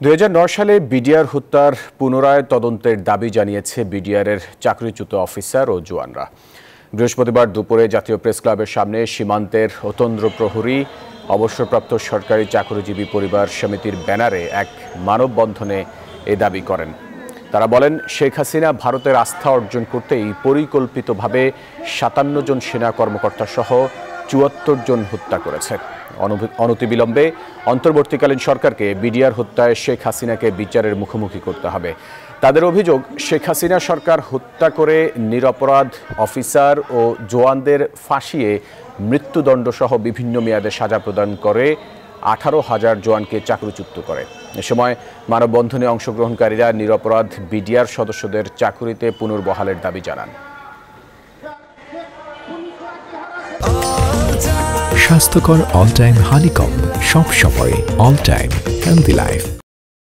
২০০৯ সালে বিডিআর হত্যার পুনরায় তদন্তের দাবি জানিয়েছে বিডিআরের চাকরিচ্যুত অফিসার ও জওয়ানরা। বৃহস্পতিবার দুপুরে জাতীয় প্রেস ক্লাবের সামনে সীমান্তের অতন্দ্র প্রহরী অবসরপ্রাপ্ত সরকারি চাকরিজীবী পরিবার সমিতির ব্যানারে এক মানববন্ধনে এ দাবি করেন। তারা বলেন, শেখ হাসিনা ভারতের আস্থা অর্জন করতেই পরিকল্পিতভাবে ৫৭ জন সেনা কর্মকর্তা সহ ৭৪ জন হত্যা করেছে। অনতিবিলম্বে অন্তর্বর্তীকালীন সরকারকে বিডিআর হত্যায় শেখ হাসিনাকে বিচারের মুখোমুখি করতে হবে। তাদের অভিযোগ, শেখ হাসিনা সরকার হত্যা করে নিরপরাধ অফিসার ও জওয়ানদের ফাঁসিয়ে মৃত্যুদণ্ড সহ বিভিন্ন মেয়াদে সাজা প্রদান করে ১৮,০০০ জওয়ানকে চাকরিচ্যুত করে। এ সময় মানববন্ধনে অংশগ্রহণকারীরা নিরপরাধ বিডিআর সদস্যদের চাকুরিতে পুনর্বহালের দাবি জানান। স্বাস্থ্যকর অল টাইম হানিকম, সব সময় অল টাইম হেলদি লাইফ।